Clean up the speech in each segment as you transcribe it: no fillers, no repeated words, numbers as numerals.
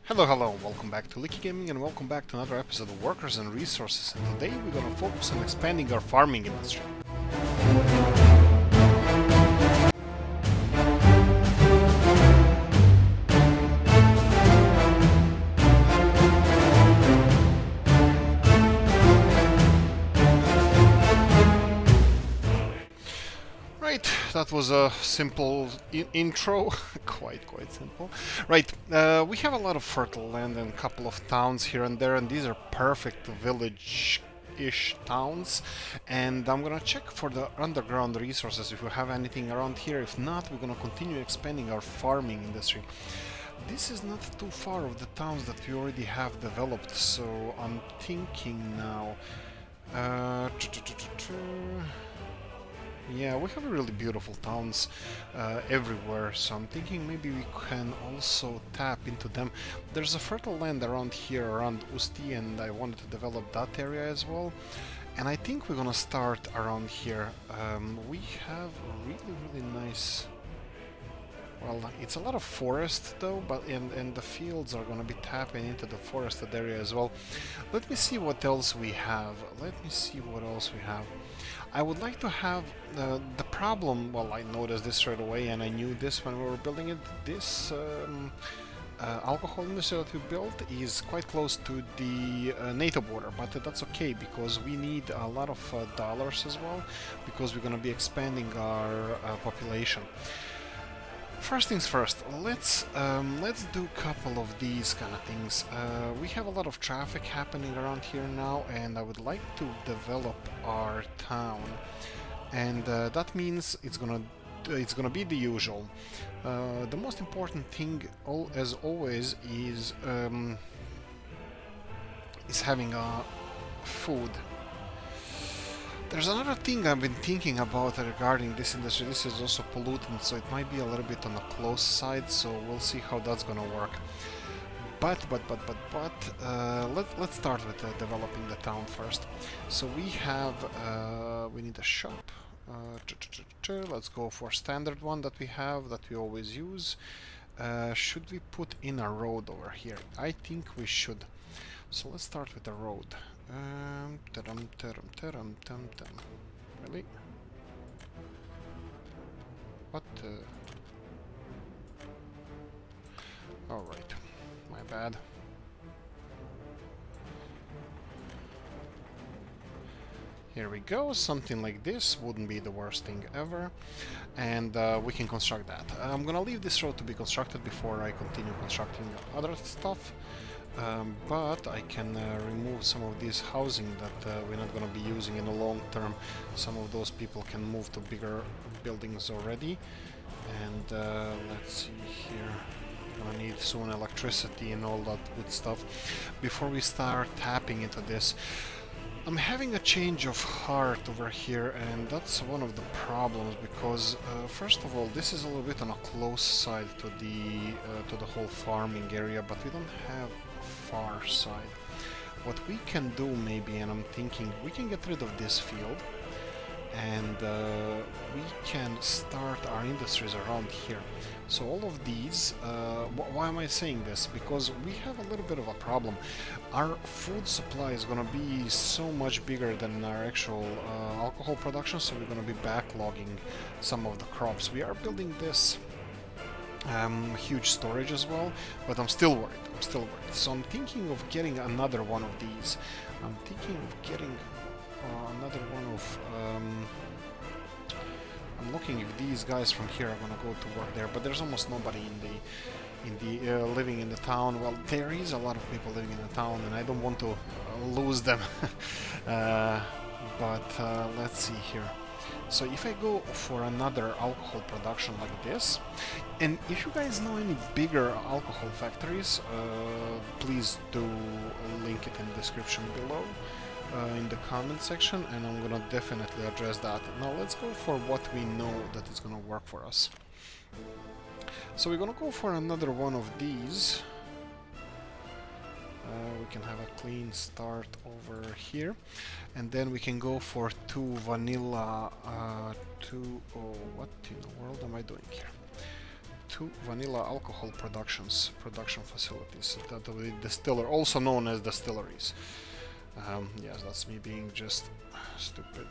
Hello, welcome back to Oolykee Gaming and welcome back to another episode of Workers and Resources, and today we're gonna focus on expanding our farming industry. Right, that was a simple intro, quite simple. Right, we have a lot of fertile land and a couple of towns here and there, and these are perfect village-ish towns. And I'm gonna check for the underground resources if we have anything around here. If not, we're gonna continue expanding our farming industry. This is not too far of the towns that we already have developed, so I'm thinking now. Yeah, we have really beautiful towns everywhere, so I'm thinking maybe we can also tap into them. There's a fertile land around here, around Usti, and I wanted to develop that area as well. And I think we're gonna start around here. We have really nice... Well, it's a lot of forest though, but and the fields are gonna be tapping into the forested area as well. Let me see what else we have. I would like to have the problem. Well, I noticed this right away, and I knew this when we were building it. This alcohol industry that we built is quite close to the NATO border, but that's okay because we need a lot of dollars as well, because we're gonna be expanding our population. First things first, let's do a couple of these kind of things. We have a lot of traffic happening around here now, and I would like to develop our town, and that means it's gonna be the usual. The most important thing, as always, is having food. There's another thing I've been thinking about regarding this industry. This is also pollutant, so it might be a little bit on the close side, so we'll see how that's gonna work. But let's start with developing the town first. So we have we need a shop. Let's go for standard one that we have, that we always use. Should we put in a road over here? I think we should. So let's start with the road. Really? What the... Alright, my bad. Here we go, something like this wouldn't be the worst thing ever, and we can construct that. I'm gonna leave this road to be constructed before I continue constructing other stuff. But I can remove some of these housing that we're not going to be using in the long term. Some of those people can move to bigger buildings already. And let's see here. We're going to need soon electricity and all that good stuff. Before we start tapping into this, I'm having a change of heart over here, and that's one of the problems, because first of all, this is a little bit on a close side to the whole farming area, but we don't have far side. What we can do maybe, and I'm thinking, we can get rid of this field, and we can start our industries around here. So all of these, why am I saying this? Because we have a little bit of a problem. Our food supply is going to be so much bigger than our actual alcohol production, so we're going to be backlogging some of the crops. We are building this huge storage as well, but I'm still worried. So I'm thinking of getting another one of these. I'm thinking of getting another one of... I'm looking if these guys from here are gonna go to work there, but there's almost nobody living in the town. Well, there is a lot of people living in the town, and I don't want to lose them. But let's see here. So if I go for another alcohol production like this, and if you guys know any bigger alcohol factories, please do link it in the description below, in the comment section, and I'm gonna definitely address that. Now let's go for what we know that is gonna work for us. So we're gonna go for another one of these. We can have a clean start over here, and then we can go for two vanilla, what in the world am I doing here? 2 2 vanilla alcohol production facilities. That will be distiller, also known as distilleries. Yes, that's me being just stupid.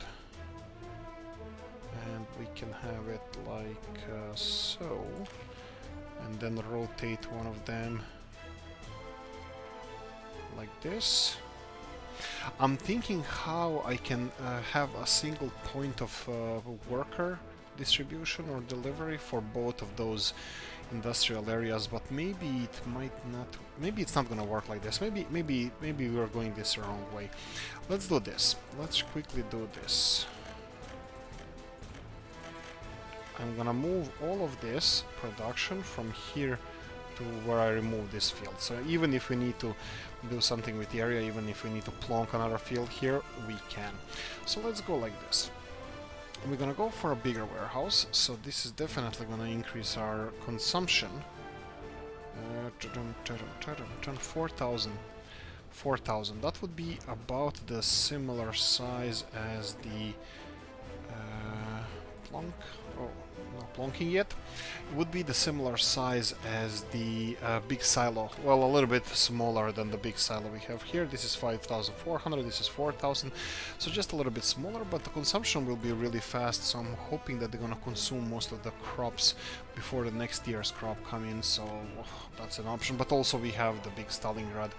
And we can have it like so, and then rotate one of them like this. I'm thinking how I can have a single point of worker distribution or delivery for both of those industrial areas, but maybe it might not. Maybe it's not gonna work like this. Maybe we're going this the wrong way. Let's do this. Let's quickly do this. I'm gonna move all of this production from here to where I remove this field. So even if we need to do something with the area, even if we need to plonk another field here, we can. So let's go like this. We're gonna go for a bigger warehouse, so this is definitely gonna increase our consumption. 4,000. That would be about the similar size as the plonk. Oh, not plonking yet. It would be the similar size as the big silo. Well, a little bit smaller than the big silo we have here. This is 5,400, this is 4,000. So just a little bit smaller, but the consumption will be really fast. So I'm hoping that they're gonna consume most of the crops before the next year's crop come in. So that's an option. But also we have the big Stalingrad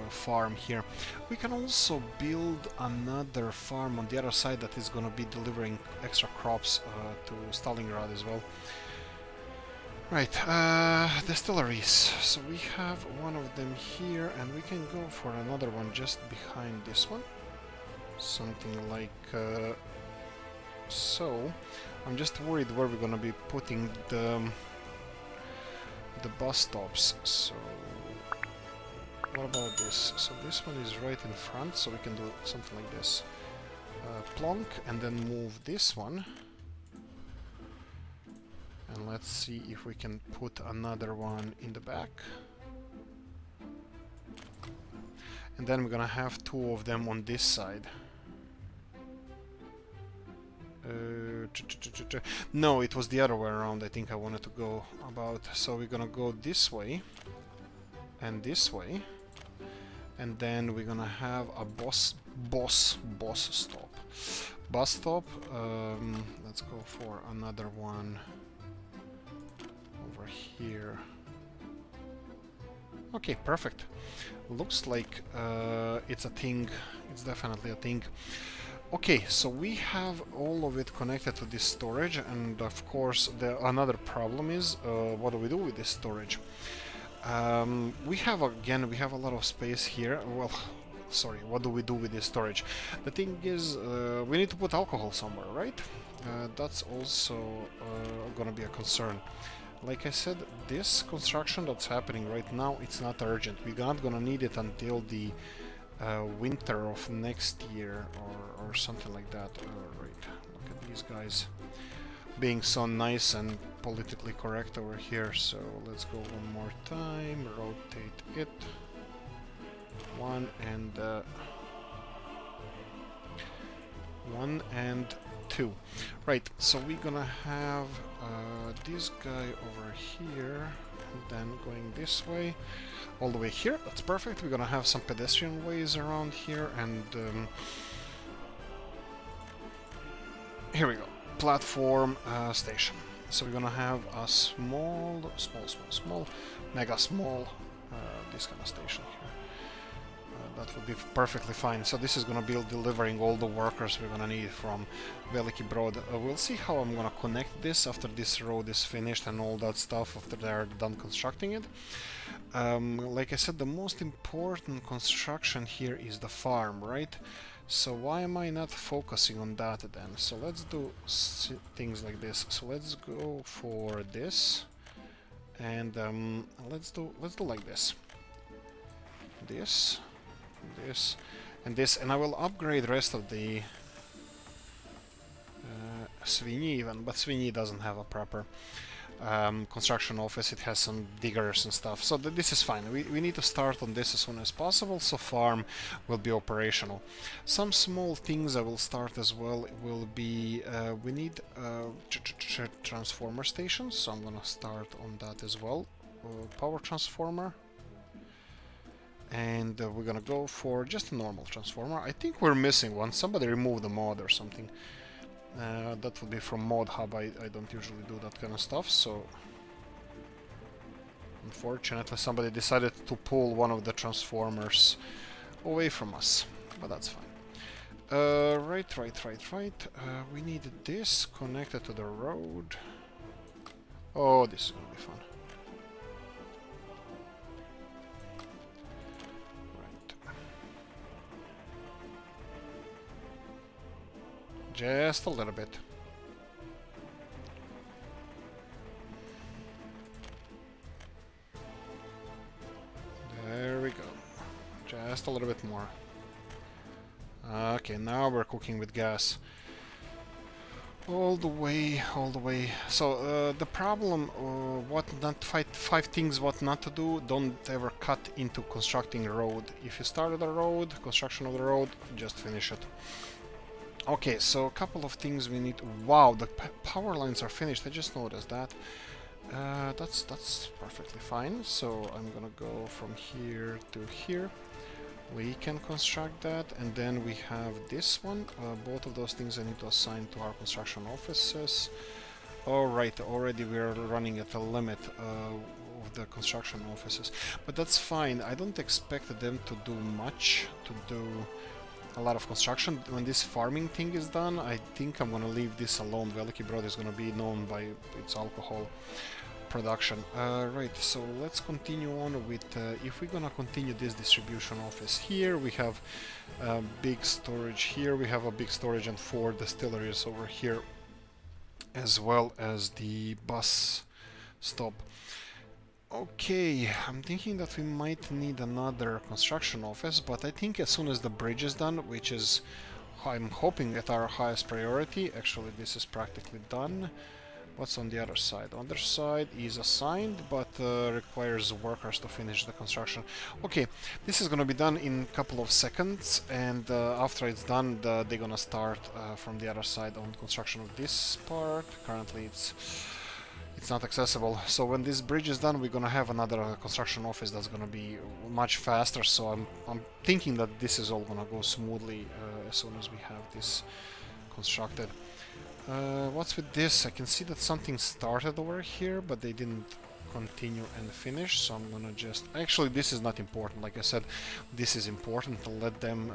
farm here. We can also build another farm on the other side that is gonna be delivering extra crops to Stalingrad as well. Right, distilleries. So we have one of them here, and we can go for another one just behind this one. Something like so. I'm just worried where we're gonna be putting the bus stops. So what about this? So this one is right in front, so we can do something like this. Plonk, and then move this one. And let's see if we can put another one in the back. And then we're gonna have two of them on this side. No, it was the other way around. I think I wanted to go about. So we're gonna go this way and this way, and then we're gonna have a bus stop. Bus stop. Let's go for another one over here. Okay, perfect. Looks like it's a thing. It's definitely a thing. Okay, so we have all of it connected to this storage, and of course another problem is what do we do with this storage? We have a lot of space here. Well, sorry, what do we do with this storage? The thing is, we need to put alcohol somewhere, right? That's also gonna be a concern. Like I said, this construction that's happening right now, it's not urgent. We're not gonna need it until the winter of next year or something like that. Right, look at these guys being so nice and politically correct over here. So let's go one more time, rotate it. One and two. Right, so we're gonna have this guy over here, and then going this way all the way here. That's perfect. We're gonna have some pedestrian ways around here, and here we go, platform station. So we're gonna have a small, mega small this kind of station here. That would be perfectly fine. So this is gonna be delivering all the workers we're gonna need from Veliki Brod. We'll see how I'm gonna connect this after this road is finished and all that stuff, after they're done constructing it. Like I said, the most important construction here is the farm, right? So why am I not focusing on that then? So let's do things like this. So let's go for this, and let's do like this. This, and this, and I will upgrade the rest of the Svinyi even, but Svinyi doesn't have a proper construction office. It has some diggers and stuff, so this is fine. We need to start on this as soon as possible, so farm will be operational. Some small things I will start as well will be we need transformer stations, so I'm gonna start on that as well. Power transformer, and we're gonna go for just a normal transformer. I think we're missing one. Somebody removed the mod or something. That would be from Mod Hub. I don't usually do that kind of stuff, so unfortunately somebody decided to pull one of the transformers away from us, but that's fine. Right. We needed this connected to the road. Oh, this is gonna be fun. Just a little bit. There we go. Just a little bit more. Okay, now we're cooking with gas. All the way. So the problem, five things what not to do. Don't ever cut into constructing a road. If you started a road, construction of the road, just finish it. Okay, so a couple of things we need. Wow, the power lines are finished. I just noticed that. That's perfectly fine. So I'm gonna go from here to here. We can construct that, and then we have this one. Both of those things I need to assign to our construction offices. Alright, already we're running at the limit of the construction offices, but that's fine. I don't expect them to do much, to do a lot of construction. When this farming thing is done, I think I'm gonna leave this alone. Oolykee Broad is gonna be known by its alcohol production. Right, so let's continue on with, if we're gonna continue this distribution office here, we have big storage here, we have a big storage and 4 distilleries over here, as well as the bus stop. Okay, I'm thinking that we might need another construction office, but I think as soon as the bridge is done, which is, I'm hoping, at our highest priority. Actually, this is practically done. What's on the other side? On the other side is assigned, but requires workers to finish the construction. Okay, this is gonna be done in a couple of seconds, and after it's done, they're gonna start from the other side on construction of this part. Currently, it's not accessible. So when this bridge is done, we're gonna have another construction office that's gonna be much faster. So I'm thinking that this is all gonna go smoothly as soon as we have this constructed. What's with this? I can see that something started over here, but they didn't continue and finish, so I'm gonna just... Actually, this is not important. Like I said, this is important to let them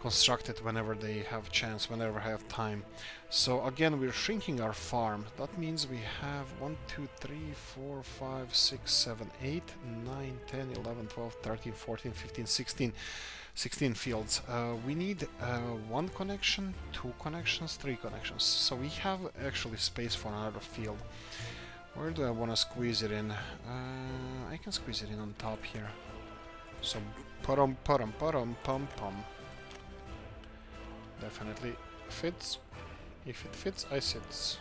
construct it whenever they have chance, whenever I have time. So again, we're shrinking our farm. That means we have 1, 2, 3, 4, 5, 6, 7, 8, 9, 10, 11, 12, 13, 14, 15, 16 fields. We need 1 connection, 2 connections, 3 connections. So we have actually space for another field. Where do I want to squeeze it in? I can squeeze it in on top here. So pum. Definitely fits. If it fits, I sits.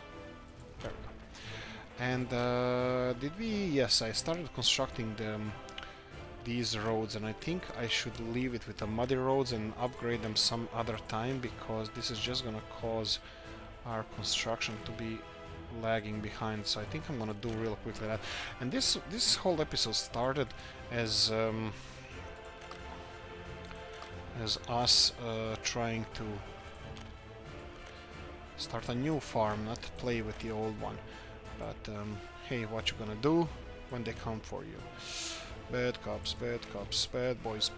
There we go. And did we? Yes, I started constructing these roads, and I think I should leave it with the muddy roads and upgrade them some other time, because this is just gonna cause our construction to be lagging behind. So I think I'm gonna do real quickly that. And this whole episode started as us trying to start a new farm, not play with the old one. But hey, what you gonna do when they come for you? Bad cops, bad boys.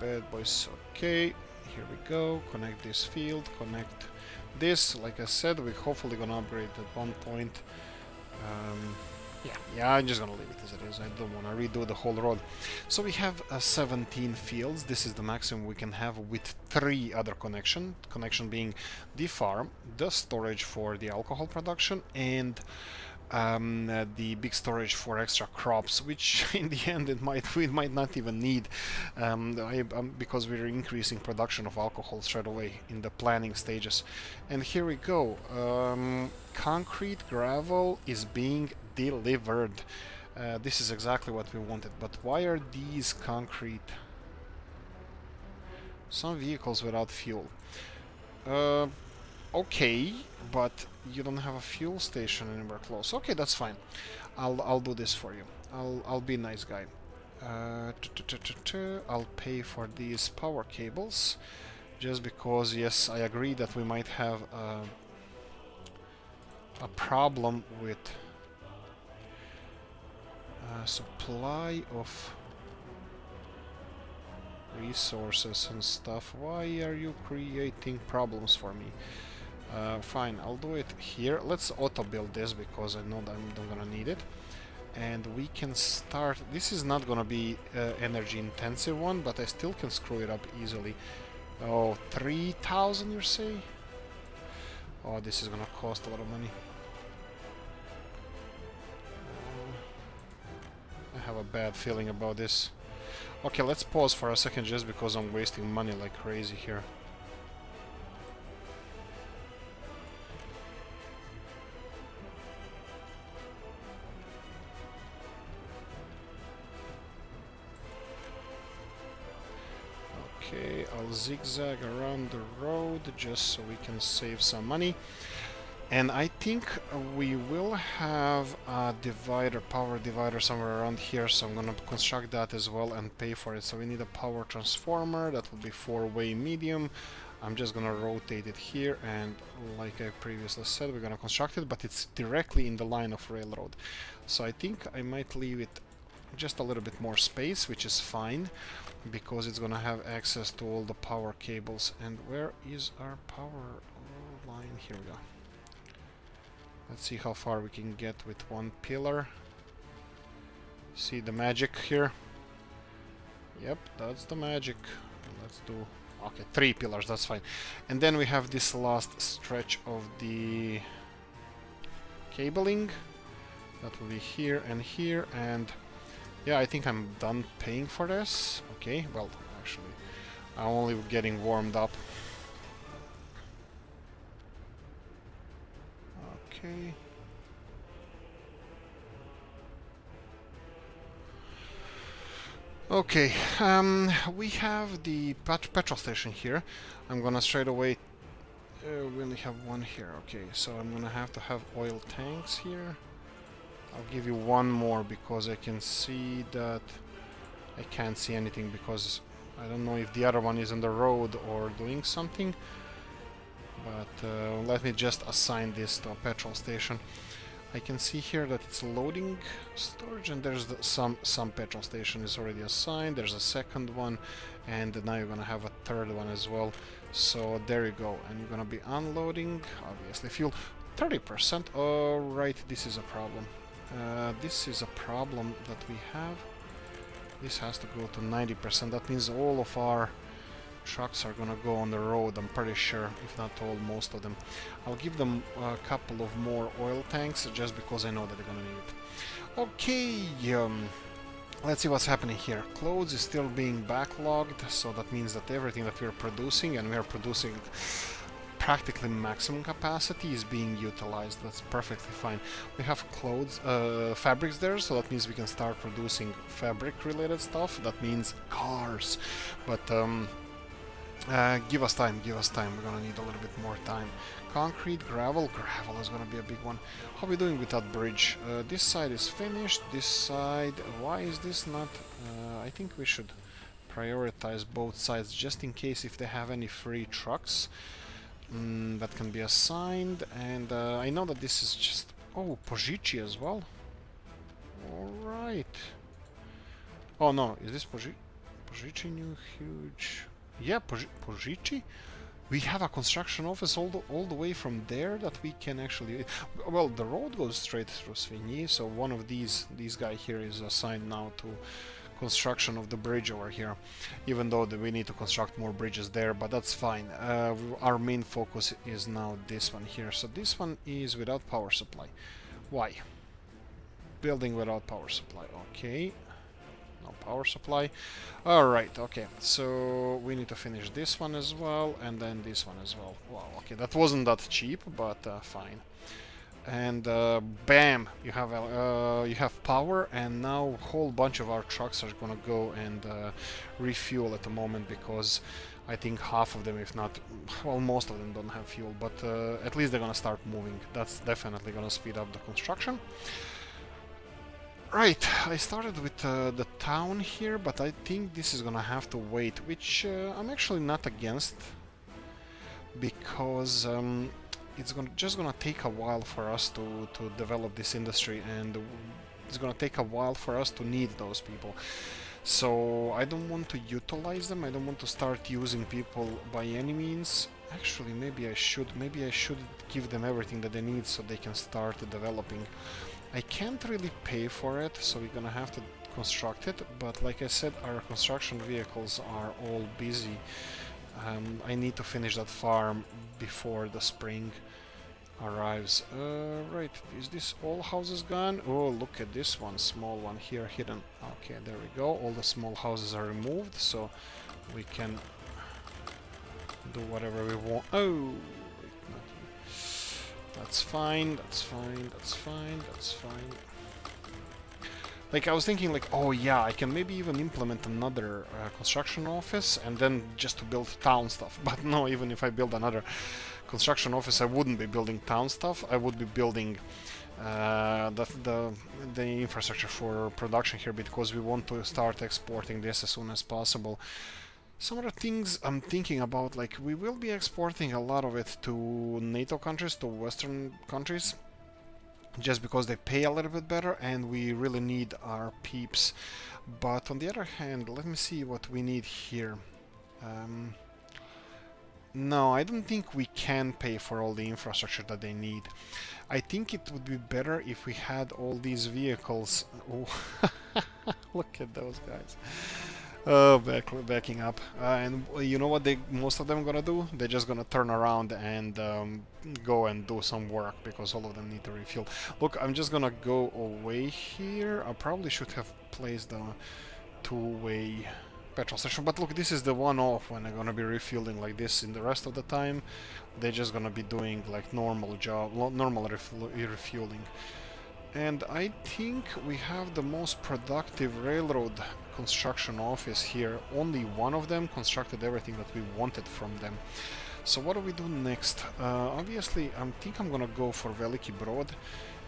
Okay, here we go. Connect this field, connect this. Like I said, we're hopefully gonna upgrade at one point. Yeah, I'm just gonna leave it as it is. I don't wanna redo the whole road. So we have 17 fields. This is the maximum we can have with 3 other connection being the farm, the storage for the alcohol production, and the big storage for extra crops, which in the end we might not even need, because we're increasing production of alcohol straight away in the planning stages. And here we go. Concrete gravel is being delivered. This is exactly what we wanted. But why are these concrete? Some vehicles without fuel. Okay, but you don't have a fuel station anywhere close. Okay, that's fine. I'll do this for you. I'll be a nice guy. I'll pay for these power cables, just because, yes, I agree that we might have a problem with supply of resources and stuff. Why are you creating problems for me? Fine, I'll do it here. Let's auto build this because I know that I'm gonna need it. And we can start. This is not gonna be energy intensive one, but I still can screw it up easily. Oh, 3,000 you say? Oh, this is gonna cost a lot of money. I have a bad feeling about this. Okay, let's pause for a second just because I'm wasting money like crazy here. Okay, I'll zigzag around the road just so we can save some money. And I think we will have a divider, power divider somewhere around here, so I'm gonna construct that as well and pay for it. So we need a power transformer, that will be 4-way medium. I'm just gonna rotate it here, and like I previously said, we're gonna construct it, but it's directly in the line of railroad. So I think I might leave it just a little bit more space, which is fine, because it's gonna have access to all the power cables. And where is our power line? Here we go. Let's see how far we can get with one pillar. See the magic here? Yep, that's the magic. Let's do... okay, 3 pillars, that's fine. And then we have this last stretch of the cabling. That will be here, and yeah, I think I'm done paying for this. Okay, well, actually, I'm only getting warmed up. Okay. Okay, we have the petrol station here. I'm gonna straight away... we only have one here. Okay, so I'm gonna have to have oil tanks here. I'll give you one more because I can see that... I can't see anything because I don't know if the other one is on the road or doing something. But let me just assign this to a petrol station. I can see here that it's loading storage, and there's some petrol station is already assigned. There's a second one, and now you're gonna have a third one as well. So there you go, and you're gonna be unloading, obviously, fuel 30%. All right, this is a problem. This is a problem that we have. This has to go to 90%. That means all of our trucks are gonna go on the road, I'm pretty sure, if not all, most of them. I'll give them a couple of more oil tanks just because I know that they're gonna need it. Okay, let's see what's happening here. Clothes is still being backlogged, so that means that everything that we're producing, and we are producing practically maximum capacity, is being utilized. That's perfectly fine. We have clothes, fabrics there, so that means we can start producing fabric related stuff. That means cars. But give us time, we're gonna need a little bit more time. Concrete, gravel is gonna be a big one. How are we doing with that bridge? This side is finished, this side, why is this not? I think we should prioritize both sides just in case if they have any free trucks that can be assigned. And I know that this is just... oh, Pojici as well. Alright. Oh no, is this Pojici new huge... yeah, Pojici? We have a construction office all the way from there that we can actually... well, the road goes straight through Ceanwu, so one of these guy here is assigned now to construction of the bridge over here, even though we need to construct more bridges there, but that's fine. Our main focus is now this one here. So this one is without power supply. Why? Building without power supply. Okay. No power supply. Alright, okay. So we need to finish this one as well, and then this one as well. Wow, okay. That wasn't that cheap, but fine. and bam, you have power, and now a whole bunch of our trucks are gonna go and refuel at the moment, because I think half of them, if not, well, most of them don't have fuel, but at least they're gonna start moving. That's definitely gonna speed up the construction. Right, I started with the town here, but I think this is gonna have to wait, which I'm actually not against, because it's just gonna take a while for us to develop this industry, and it's gonna take a while for us to need those people. So I don't want to utilize them. I don't want to start using people by any means. Actually, maybe I should. Maybe I should give them everything that they need so they can start developing. I can't really pay for it, so we're gonna have to construct it. But like I said, our construction vehicles are all busy. I need to finish that farm before the spring arrives. Right, is this all houses gone? Oh, look at this one, small one here hidden. Okay, there we go. All the small houses are removed, so we can do whatever we want. Oh, wait, not you. That's fine, that's fine, that's fine, that's fine. Like, I was thinking, like, oh yeah, I can maybe even implement another construction office and then just to build town stuff. But no, even if I build another construction office, I wouldn't be building town stuff. I would be building the infrastructure for production here, because we want to start exporting this as soon as possible. Some other things I'm thinking about, like, we will be exporting a lot of it to NATO countries, to Western countries, just because they pay a little bit better and we really need our peeps. But on the other hand, let me see what we need here. No, I don't think we can pay for all the infrastructure that they need. I think it would be better if we had all these vehicles. Oh, look at those guys. Oh, backing up. And you know what most of them gonna do? They're just gonna turn around and go and do some work, because all of them need to refuel. Look, I'm just gonna go away here. I probably should have placed a two-way petrol station, but look, this is the one-off when they're gonna be refueling like this. In the rest of the time, they're just gonna be doing like normal refueling. And I think we have the most productive railroad construction office here. Only one of them constructed everything that we wanted from them. So what do we do next? Obviously, I think I'm gonna go for Veliki Broad,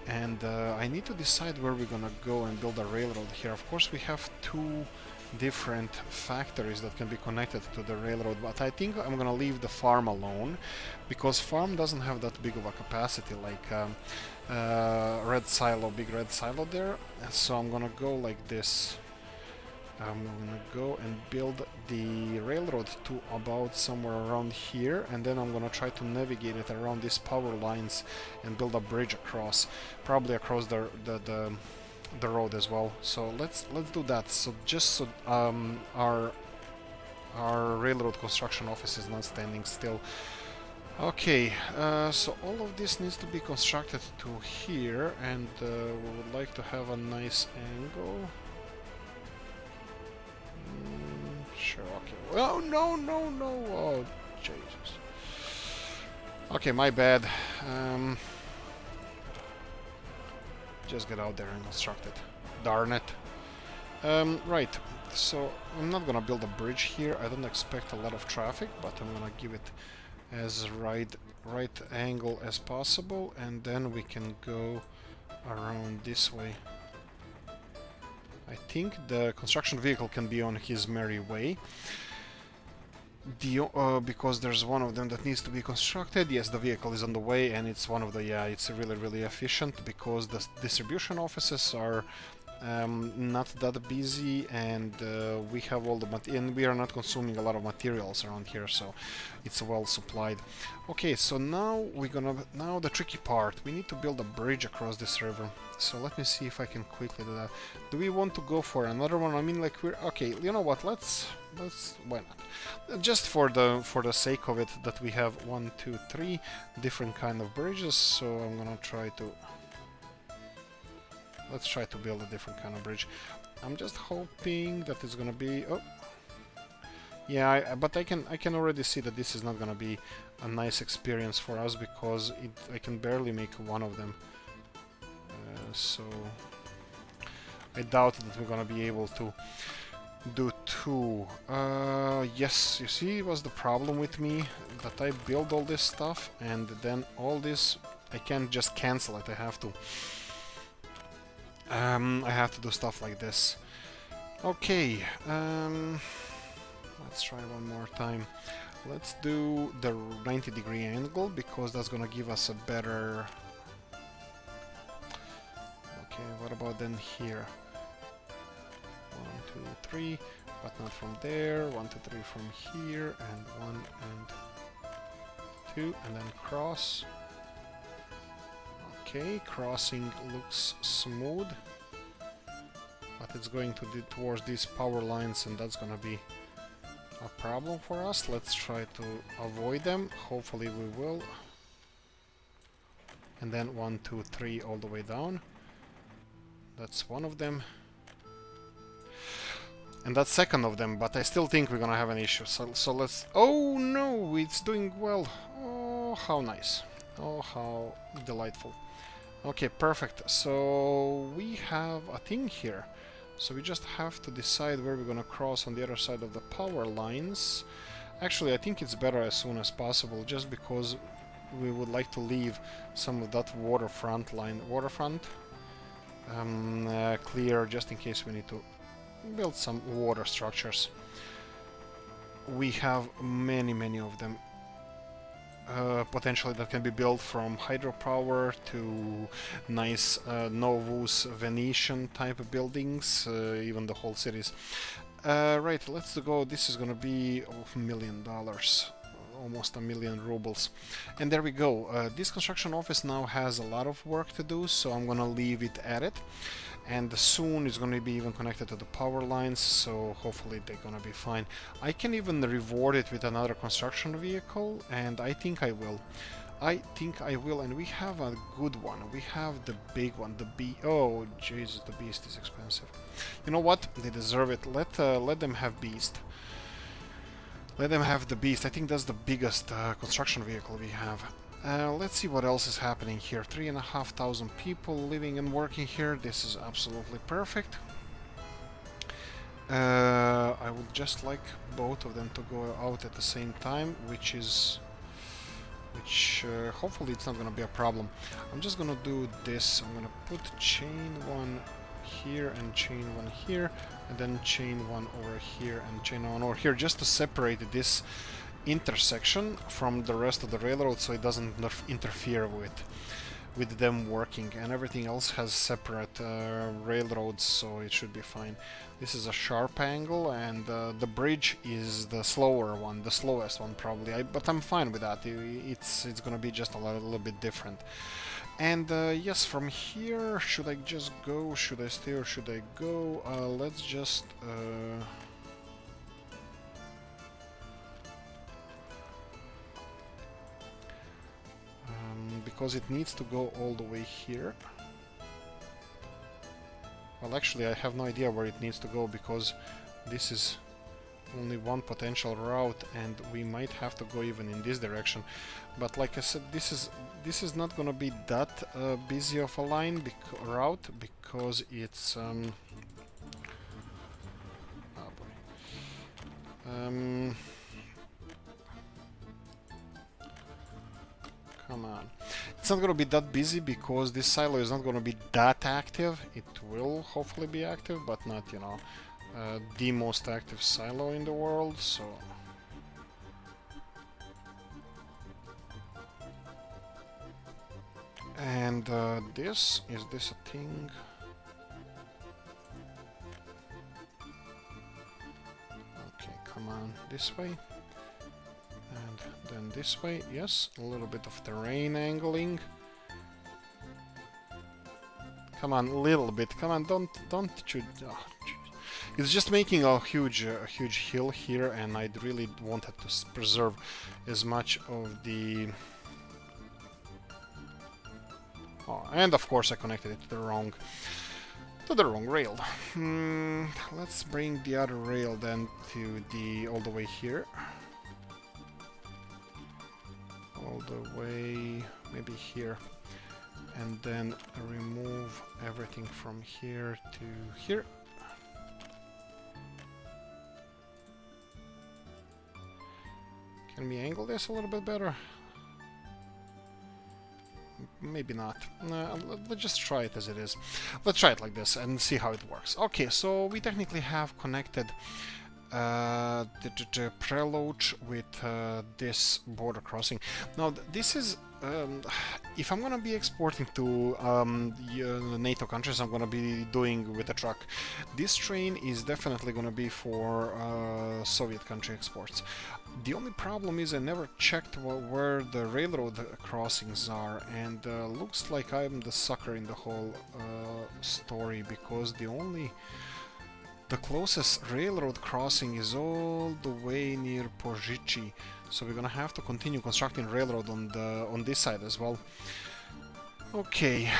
and I need to decide where we're gonna go and build a railroad here. Of course, we have two different factories that can be connected to the railroad, but I think I'm gonna leave the farm alone, because farm doesn't have that big of a capacity like big red silo there. So I'm gonna go like this. I'm gonna go and build the railroad to about somewhere around here, and then I'm gonna try to navigate it around these power lines and build a bridge across, probably across the road as well. So let's do that. So just so our railroad construction office is not standing still. Okay, so all of this needs to be constructed to here, and we would like to have a nice angle. Sure, okay. Oh, no, no, no! Oh, Jesus. Okay, my bad. Just get out there and construct it. Darn it. Right, so I'm not gonna build a bridge here. I don't expect a lot of traffic, but I'm gonna give it as right angle as possible, and then we can go around this way. I think the construction vehicle can be on his merry way. Because there's one of them that needs to be constructed. Yes, the vehicle is on the way, and it's one of the, yeah, it's really efficient, because the distribution offices are not that busy, and we have all the and we are not consuming a lot of materials around here, so it's well supplied. Okay, so now now the tricky part. We need to build a bridge across this river. So let me see if I can quickly do that. Do we want to go for another one? I mean, like, we're okay. You know what? Let's why not? Just for the sake of it, that we have 1, 2, 3 different kind of bridges. So I'm gonna try to. Let's try to build a different kind of bridge. I'm just hoping that it's gonna be... Oh! Yeah, but I can already see that this is not gonna be a nice experience for us because I can barely make one of them. So I doubt that we're gonna be able to do two. Yes, you see, it was the problem with me that I build all this stuff and then all this I can't just cancel it. I have to do stuff like this. Okay. Let's try one more time. Let's do the 90-degree angle because that's gonna give us a better... Okay, what about then here? 1, 2, 3, but not from there. 1, 2, 3 from here, and 1 and 2, and then cross. Okay, crossing looks smooth, but it's going to do towards these power lines, and that's gonna be a problem for us. Let's try to avoid them. Hopefully we will. And then 1, 2, 3 all the way down. That's one of them. And that's second of them, but I still think we're gonna have an issue. So let's... Oh no, it's doing well. Oh, how nice. Oh, how delightful. Okay, perfect. So we have a thing here. So we just have to decide where we're gonna cross on the other side of the power lines. Actually, I think it's better as soon as possible, just because we would like to leave some of that waterfront clear, just in case we need to build some water structures. We have many of them. Potentially that can be built from hydropower to nice Novus Venetian type of buildings, even the whole cities. Right, let's go. This is gonna be $1 million, almost 1,000,000 rubles. And there we go. This construction office now has a lot of work to do, so I'm gonna leave it at it. And soon it's going to be even connected to the power lines, so hopefully they're going to be fine. I can even reward it with another construction vehicle, and I think I will. And we have a good one. We have the big one, the beast. Oh, Jesus, the beast is expensive. You know what? They deserve it. Let them have beast. Let them have the beast. I think that's the biggest construction vehicle we have. Let's see what else is happening here. 3,500 people living and working here. This is absolutely perfect. I would just like both of them to go out at the same time, which hopefully it's not gonna be a problem. I'm just gonna do this. I'm gonna put chain one here and chain one here, and then chain one over here and chain one over here, just to separate this intersection from the rest of the railroad, so it doesn't interfere with them working, and everything else has separate railroads, so it should be fine. This is a sharp angle, and the bridge is the slower one, the slowest one probably, but I'm fine with that. It's gonna be just a little bit different. And yes, from here, should I just go, should I stay, or should I go? Let's just because it needs to go all the way here. Well, actually, I have no idea where it needs to go, because this is only one potential route, and we might have to go even in this direction. But like I said, this is not gonna be that busy of a route, because it's oh boy. Come on. It's not gonna be that busy because this silo is not gonna be that active. It will hopefully be active, but not, you know, the most active silo in the world, so... And is this a thing? Okay, come on, this way. And then this way, yes, a little bit of terrain angling. Come on, a little bit. Come on, don't shoot. Oh, it's just making a huge hill here, and I really wanted to preserve as much of the. Oh, and of course I connected it to to the wrong rail. Let's bring the other rail then to the all the way here. All the way, maybe here. And then remove everything from here to here. Can we angle this a little bit better? Maybe not. Let's just try it as it is. Let's try it like this and see how it works. Okay, so we technically have connected the preload with this border crossing. Now, this is... if I'm gonna be exporting to NATO countries, I'm gonna be doing with a truck. This train is definitely gonna be for Soviet country exports. The only problem is I never checked where the railroad crossings are, and looks like I'm the sucker in the whole story, because the closest railroad crossing is all the way near Požiči. So we're gonna have to continue constructing railroad on this side as well. Okay,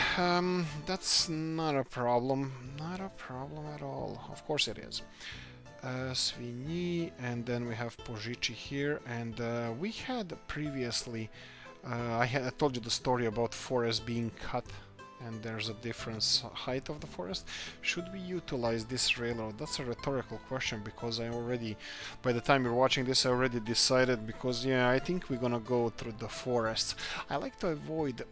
that's not a problem. Not a problem at all. Of course it is. Ceanwu, and then we have Požiči here, and we had previously, I told you the story about forest being cut, and there's a difference height of the forest. Should we utilize this railroad? That's a rhetorical question, because I already, by the time you're watching this, I already decided, because yeah, I think we're gonna go through the forests. I like to avoid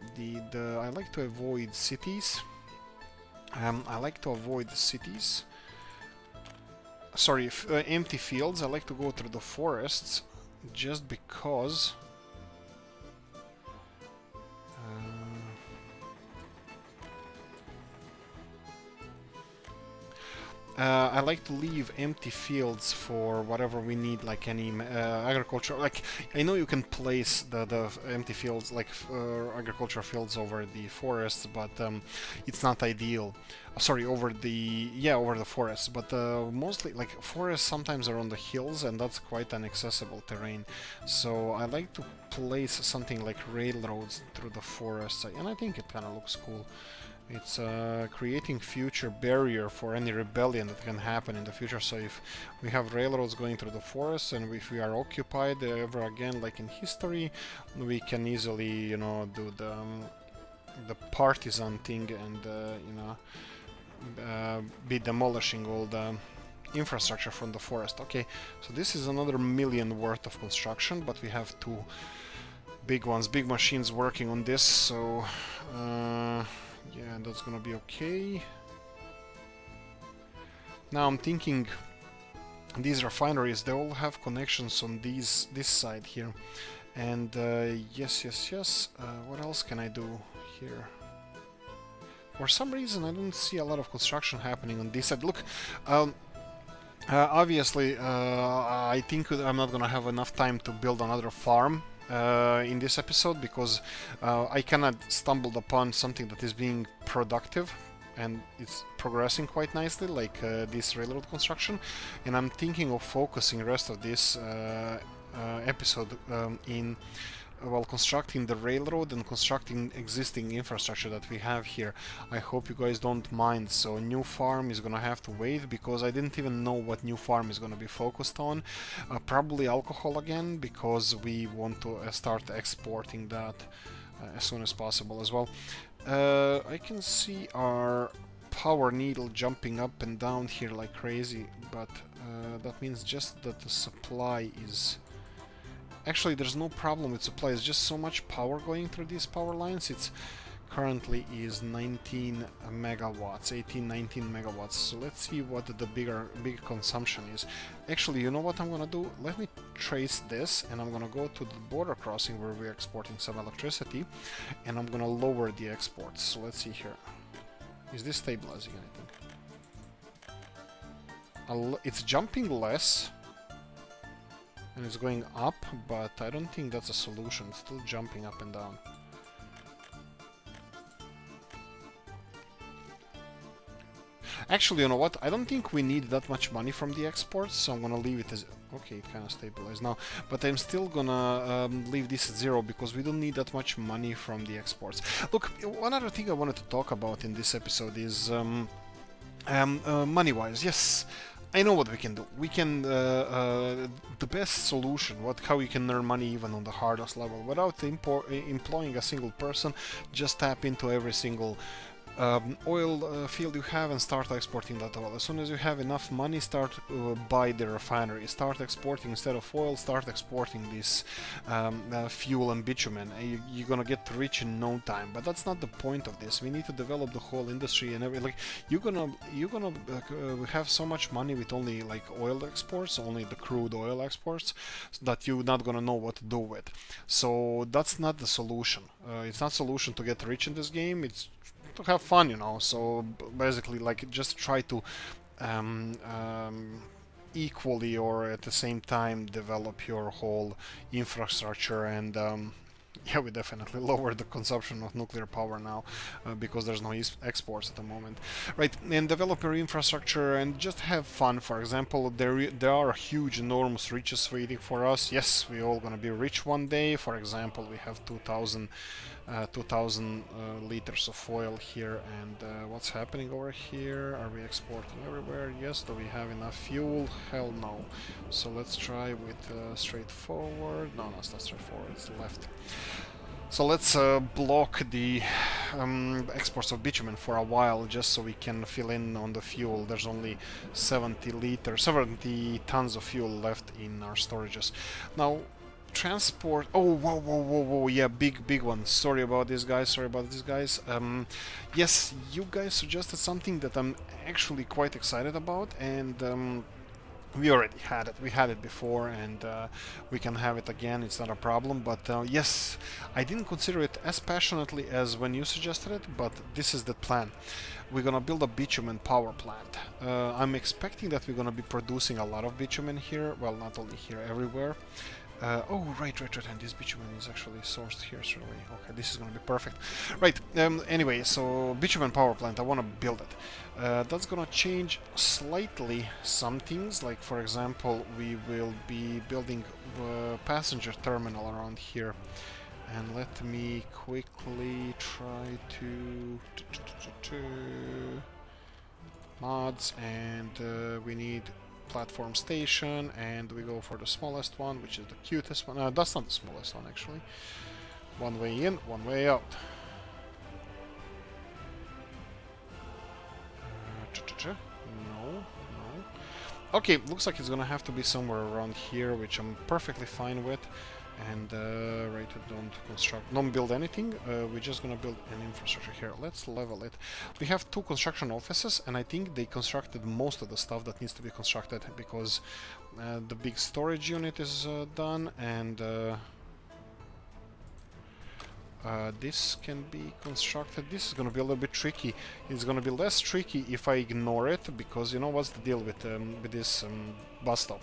I like to avoid cities. Sorry, empty fields. I like to go through the forests, just because I like to leave empty fields for whatever we need, like any agriculture. Like, I know you can place the empty fields, like agricultural fields, over the forests, but it's not ideal. Sorry, over the forests, but mostly, like, forests sometimes are on the hills, and that's quite inaccessible terrain. So I like to place something like railroads through the forests, and I think it kind of looks cool. It's creating future barrier for any rebellion that can happen in the future. So if we have railroads going through the forests, and if we are occupied ever again, like in history, we can easily, you know, do the partisan thing and be demolishing all the infrastructure from the forest. Okay, so this is another million worth of construction, but we have two big ones, big machines working on this. So. Yeah, that's gonna be okay. Now I'm thinking, these refineries, they all have connections on this side here. And yes. What else can I do here? For some reason I don't see a lot of construction happening on this side. Look, obviously I think I'm not gonna have enough time to build another farm in this episode, because I cannot stumbled upon something that is being productive and it's progressing quite nicely, like this railroad construction, and I'm thinking of focusing the rest of this episode in constructing the railroad and constructing existing infrastructure that we have here. I hope you guys don't mind. So new farm is gonna have to wait, because I didn't even know what new farm is gonna be focused on. Probably alcohol again, because we want to start exporting that as soon as possible as well. I can see our power needle jumping up and down here like crazy, but that means just that the supply is... Actually, there's no problem with supply, it's just so much power going through these power lines. It's currently is 19 megawatts, 19 megawatts. So let's see what the big consumption is. Actually, you know what I'm gonna do? Let me trace this, and I'm gonna go to the border crossing where we're exporting some electricity, and I'm gonna lower the exports. So let's see here. Is this stabilizing anything? It's jumping less. And it's going up, but I don't think that's a solution. It's still jumping up and down. Actually, you know what? I don't think we need that much money from the exports, so I'm gonna leave it as... Okay, it kind of stabilized now. But I'm still gonna leave this at 0, because we don't need that much money from the exports. Look, one other thing I wanted to talk about in this episode is... Money-wise, yes, I know what we can do. We can the best solution, how you can earn money even on the hardest level without employing a single person. Just tap into every single oil field you have and start exporting that oil. As soon as you have enough money, start buy the refinery. Start exporting instead of oil. Start exporting this fuel and bitumen. You're gonna get rich in no time. But that's not the point of this. We need to develop the whole industry and everything. Like you're gonna have so much money with only like oil exports, only the crude oil exports, that you're not gonna know what to do with. So that's not the solution. It's not solution to get rich in this game. It's to have fun, you know. So basically, like, just try to um, um, equally or at the same time develop your whole infrastructure and yeah, we definitely lowered the consumption of nuclear power now because there's no exports at the moment, right? And develop your infrastructure and just have fun. For example, there are huge, enormous riches waiting for us. Yes, we're all gonna be rich one day. For example, we have 2,000 liters of oil here, and what's happening over here? Are we exporting everywhere? Yes. Do we have enough fuel? Hell no. So let's try with straightforward. No, it's not straightforward, it's left. So let's block the exports of bitumen for a while, just so we can fill in on the fuel. There's only 70 tons of fuel left in our storages. Now, transport. Oh, whoa, yeah, big one. Sorry about this, guys. Yes, you guys suggested something that I'm actually quite excited about, and we already had it. We had it before, and we can have it again. It's not a problem. But yes, I didn't consider it as passionately as when you suggested it, but this is the plan. We're gonna build a bitumen power plant. I'm expecting that we're gonna be producing a lot of bitumen here. Well, not only here, everywhere. Oh, right, and this bitumen is actually sourced here straight away. Okay, this is gonna be perfect. Right, anyway, so bitumen power plant, I wanna build it. That's gonna change slightly some things, like for example, we will be building a passenger terminal around here. And let me quickly try to mods, and we need platform station, and we go for the smallest one, which is the cutest one. That's not the smallest one, actually. One way in, one way out. No. Okay, looks like it's gonna have to be somewhere around here, which I'm perfectly fine with. And right, don't build anything. We're just gonna build an infrastructure here. Let's level it. We have 2 construction offices, and I think they constructed most of the stuff that needs to be constructed, because the big storage unit is done, and this can be constructed. This is gonna be a little bit tricky. It's gonna be less tricky if I ignore it, because you know what's the deal with this bus stop.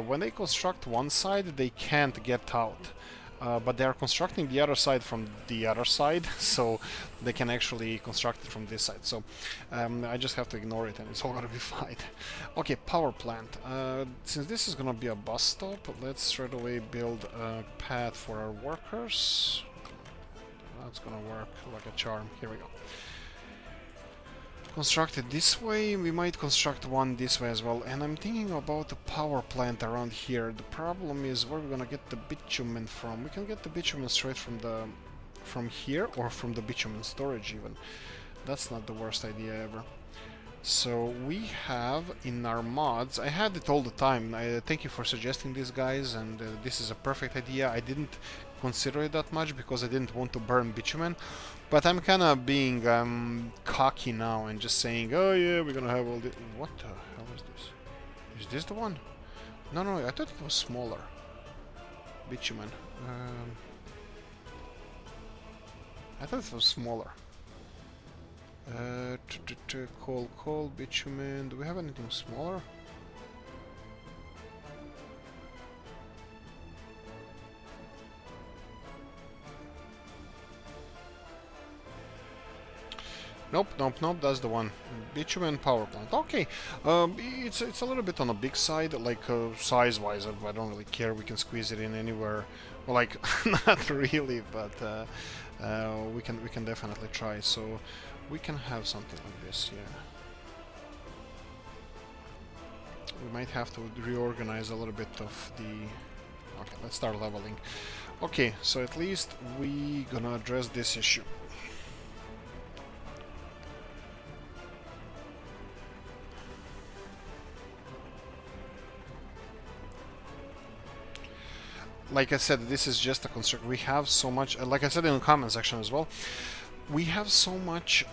When they construct one side, they can't get out. But they are constructing the other side from the other side, so they can actually construct it from this side. So I just have to ignore it, and it's all gonna be fine. Okay, power plant. Since this is gonna be a bus stop, let's straight away build a pad for our workers. That's gonna work like a charm. Here we go. Construct it this way, we might construct one this way as well, and I'm thinking about the power plant around here. The problem is where we're gonna get the bitumen from. We can get the bitumen straight from here, or from the bitumen storage even. That's not the worst idea ever. So we have in our mods, I had it all the time. Thank you for suggesting this, guys, and this is a perfect idea. I didn't consider it that much because I didn't want to burn bitumen, but I'm kind of being cocky now and just saying, oh yeah, we're gonna have all this. What the hell is this? Is this the one? No, I thought it was smaller. Bitumen. I thought it was smaller. Coal, bitumen. Do we have anything smaller? Nope, that's the one. Bitumen power plant. Okay, it's a little bit on the big side, like size-wise. I don't really care. We can squeeze it in anywhere. Well, like not really, but we can definitely try. So we can have something like this, yeah. We might have to reorganize a little bit of the... Okay, let's start leveling. Okay, so at least we gonna address this issue. Like I said, this is just a construct. We have so much, like I said in the comment section as well, we have so much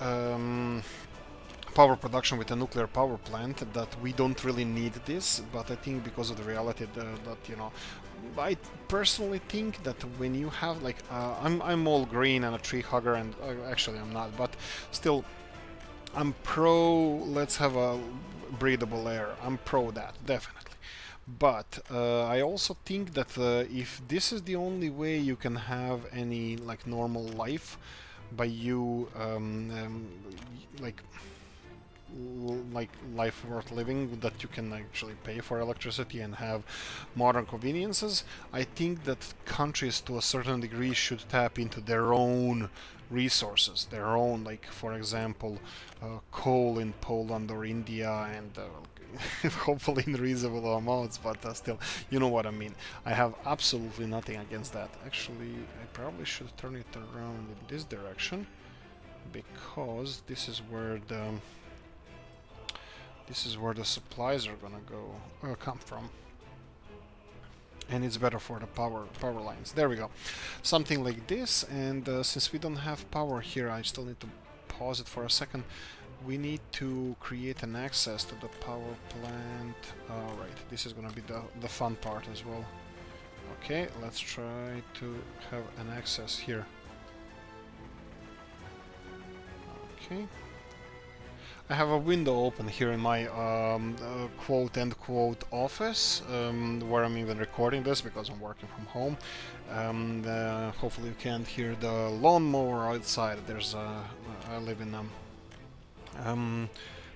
power production with a nuclear power plant that we don't really need this, but I think because of the reality that you know, I personally think that when you have like I'm all green and a tree hugger, and actually I'm not, but still I'm pro let's have a breathable air. I'm pro that, definitely. But I also think that if this is the only way you can have any like normal life by you like life worth living, that you can actually pay for electricity and have modern conveniences, I think that countries to a certain degree should tap into their own resources, their own, like for example coal in Poland or India, and hopefully in reasonable amounts, but still, you know what I mean. I have absolutely nothing against that. Actually, I probably should turn it around in this direction, because this is where the supplies are gonna go come from, and it's better for the power lines. There we go, something like this. And since we don't have power here, I still need to pause it for a second. We need to create an access to the power plant. Right, this is gonna be the fun part as well. Okay, let's try to have an access here. Okay, I have a window open here in my quote-unquote office, where I'm even recording this because I'm working from home. Hopefully you can't hear the lawnmower outside. There's I live in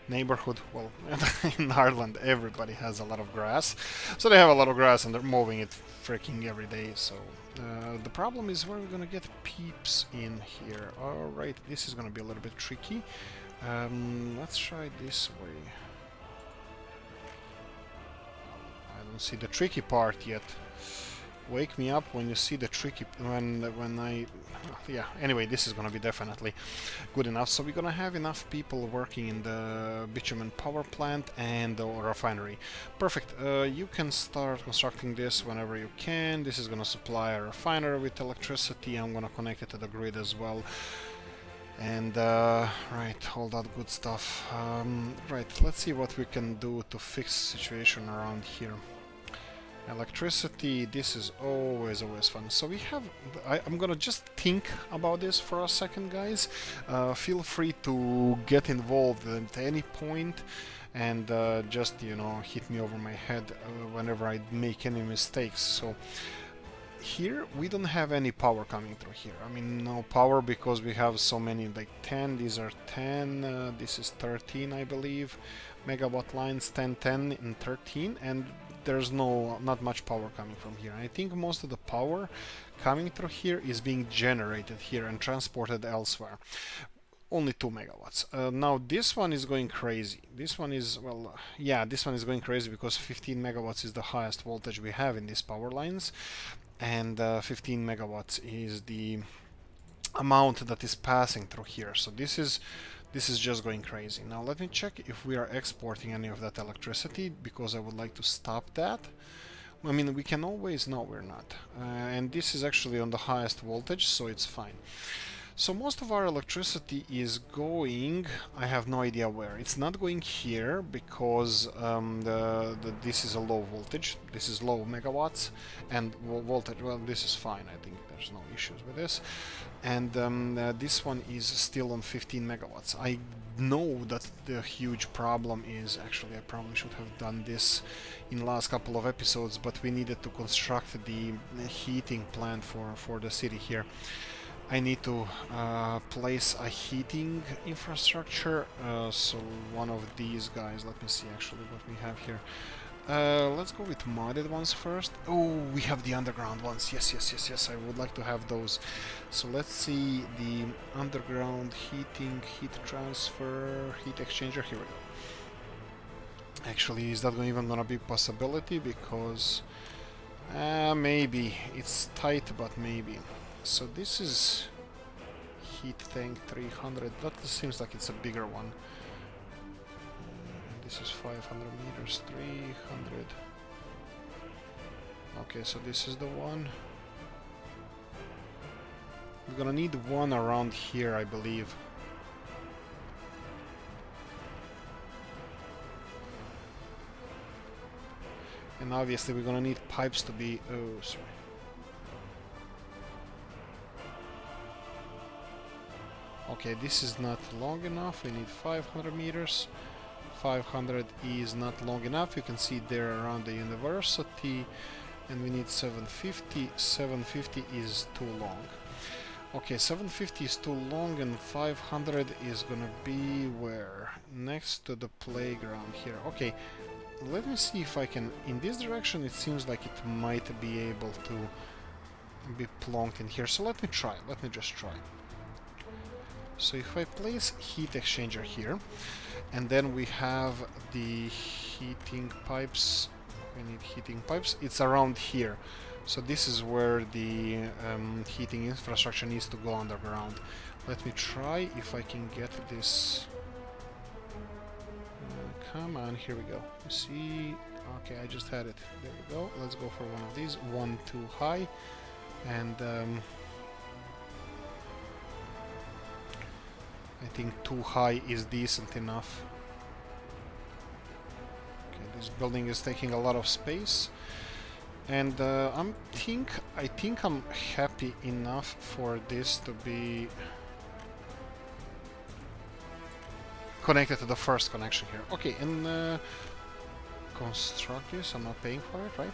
neighborhood. Well, in Ireland everybody has a lot of grass, so they have a lot of grass and they're mowing it freaking every day. So the problem is where we're gonna get peeps in here. Alright, this is gonna be a little bit tricky. Let's try this way. I don't see the tricky part yet. Wake me up when you see the tricky... when I... Yeah, anyway, this is gonna be definitely good enough. So we're gonna have enough people working in the bitumen power plant and the refinery. Perfect. You can start constructing this whenever you can. This is gonna supply a refinery with electricity. I'm gonna connect it to the grid as well. And right, all that good stuff. Right, let's see what we can do to fix the situation around here. Electricity, this is always fun. So we have... I'm gonna just think about this for a second, guys. Feel free to get involved at any point and just, you know, hit me over my head whenever I make any mistakes. So here we don't have any power coming through here. I mean, no power because we have so many, like 10. These are 10, this is 13, I believe, megawatt lines, 10, 10 and 13, and there's not much power coming from here. I think most of the power coming through here is being generated here and transported elsewhere. Only 2 megawatts. Now this one is going crazy. This one is, well, yeah, this one is going crazy because 15 megawatts is the highest voltage we have in these power lines, and 15 megawatts is the amount that is passing through here. So this is just going crazy. Now let me check if we are exporting any of that electricity, because I would like to stop that. I mean, we can always... No, we're not. And this is actually on the highest voltage, so it's fine. So most of our electricity is going... I have no idea where. It's not going here because this is a low voltage. This is low megawatts, and voltage, well, this is fine. I think there's no issues with this. And this one is still on 15 megawatts. I know that the huge problem is... Actually, I probably should have done this in the last couple of episodes, but we needed to construct the heating plant for the city here. I need to place a heating infrastructure, so one of these guys, let me see actually what we have here. Let's go with modded ones first. Oh, we have the underground ones. Yes, I would like to have those. So let's see the underground heating, heat transfer, heat exchanger. Here we go. Actually, is that even gonna be a possibility? Because maybe it's tight, but maybe. So this is heat tank 300. That seems like it's a bigger one. This is 500 meters, 300. Okay, so this is the one. We're gonna need one around here, I believe. And obviously we're gonna need pipes to be... Oh, sorry. Okay, this is not long enough. We need 500 meters. 500 is not long enough. You can see there around the university. And we need 750. 750 is too long. Okay, 750 is too long, and 500 is gonna be where? Next to the playground here. Okay, let me see if I can... In this direction, it seems like it might be able to be plonked in here. So let me try. Let me just try. So if I place heat exchanger here, and then we have the heating pipes, we need heating pipes, it's around here. So this is where the heating infrastructure needs to go underground. Let me try if I can get this. Come on, here we go. You see, okay, I just had it. There we go. Let's go for one of these. One too high, and I think too high is decent enough. Okay, this building is taking a lot of space. And I think I'm happy enough for this to be connected to the first connection here. Okay, and construct this. I'm not paying for it, right?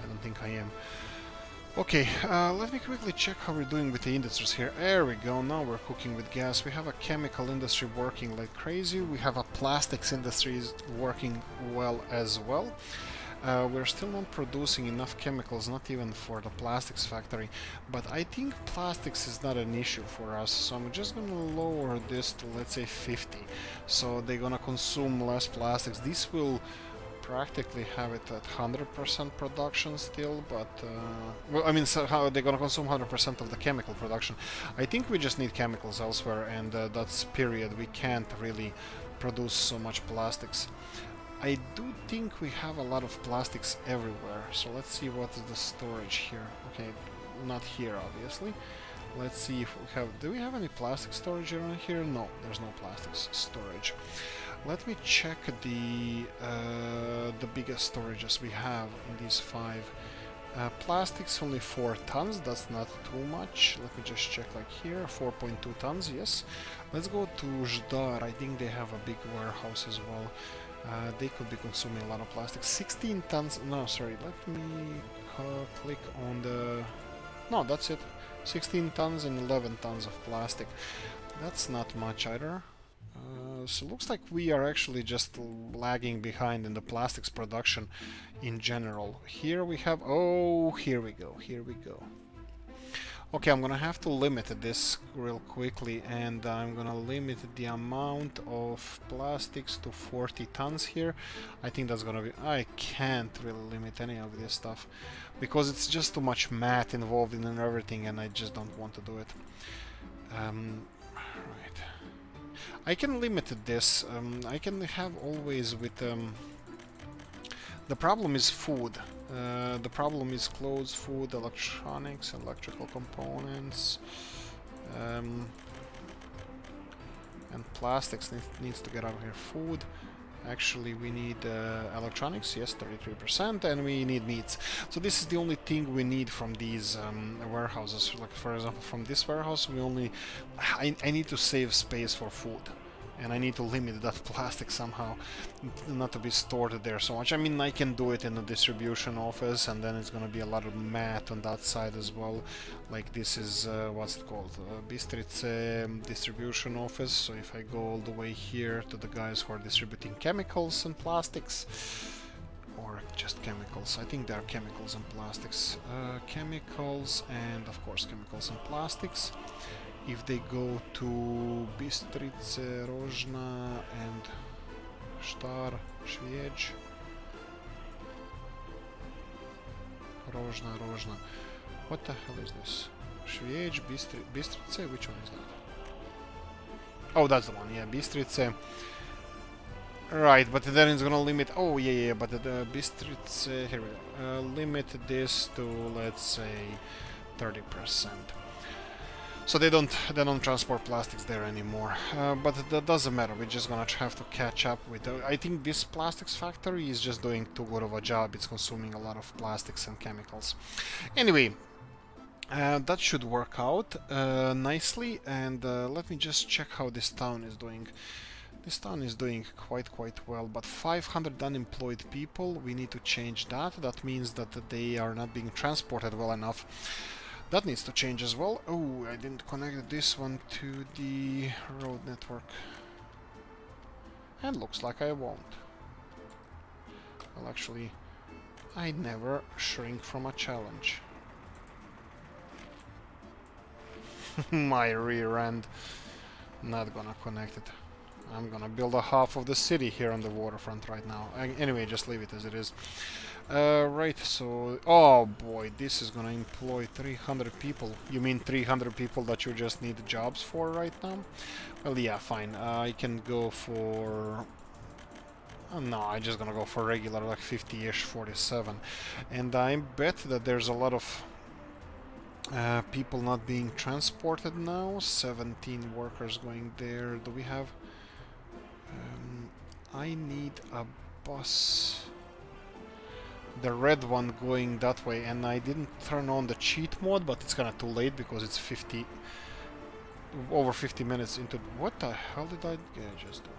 I don't think I am. Okay, let me quickly check how we're doing with the industries here. There we go, now we're cooking with gas. We have a chemical industry working like crazy. We have a plastics industry working well as well. We're still not producing enough chemicals, not even for the plastics factory, but I think plastics is not an issue for us, so I'm just gonna lower this to, let's say, 50, so they're gonna consume less plastics. This will practically have it at 100% production still, but well, I mean, so how they're gonna consume 100% of the chemical production. I think we just need chemicals elsewhere, and that's period. We can't really produce so much plastics. I do think we have a lot of plastics everywhere, so let's see what is the storage here. Okay, not here obviously. Let's see if we have... Do we have any plastic storage around here? No, there's no plastics storage. Let me check the biggest storages we have in these 5. Plastics only 4 tons, that's not too much. Let me just check, like here, 4.2 tons, yes. Let's go to Zdar. I think they have a big warehouse as well. They could be consuming a lot of plastic. 16 tons, no, sorry, let me click on the... No, that's it. 16 tons and 11 tons of plastic. That's not much either. So looks like we are actually just lagging behind in the plastics production in general. Here we have... Oh, here we go, here we go. Okay, I'm gonna have to limit this real quickly, and I'm gonna limit the amount of plastics to 40 tons here. I think that's gonna be... I can't really limit any of this stuff, because it's just too much math involved in everything, and I just don't want to do it. Right. I can limit this. I can have always with... The problem is food. The problem is clothes, food, electronics, electrical components, and plastics needs to get out here. Food. Actually, we need electronics, yes, 33%, and we need meats. So this is the only thing we need from these warehouses. Like, for example, from this warehouse, we only... I need to save space for food. And I need to limit that plastic somehow, not to be stored there so much. I mean, I can do it in the distribution office, and then it's gonna be a lot of math on that side as well. Like, this is, what's it called? Bistritz distribution office. So if I go all the way here to the guys who are distributing chemicals and plastics, or just chemicals, I think they are chemicals and plastics. Chemicals and, of course, chemicals and plastics. If they go to Bistritz, Rožna and Star, Świeć. Rożna. What the hell is this? Świeć, Bistrice? Which one is that? Oh, that's the one, yeah, Bistrice. Right, but then it's gonna limit... Oh, yeah, but the Bistrice... Here we go. Limit this to, let's say, 30%. So they don't transport plastics there anymore. But that doesn't matter, we're just gonna have to catch up with... I think this plastics factory is just doing too good of a job. It's consuming a lot of plastics and chemicals. Anyway, that should work out nicely, and let me just check how this town is doing. This town is doing quite well, but 500 unemployed people, we need to change that. That means that they are not being transported well enough. That needs to change as well. Oh, I didn't connect this one to the road network. And looks like I won't. Well, actually, I never shrink from a challenge. My rear end. Not gonna connect it. I'm gonna build a half of the city here on the waterfront right now. Anyway, just leave it as it is. Right, so... Oh boy, this is gonna employ 300 people. You mean 300 people that you just need jobs for right now? Well, yeah, fine. I can go for... no, I'm just gonna go for regular, like 50-ish, 47. And I bet that there's a lot of people not being transported now. 17 workers going there. Do we have... I need a bus. The red one going that way, and I didn't turn on the cheat mode, but it's kinda too late because it's over 50 minutes into... What the hell did I just do?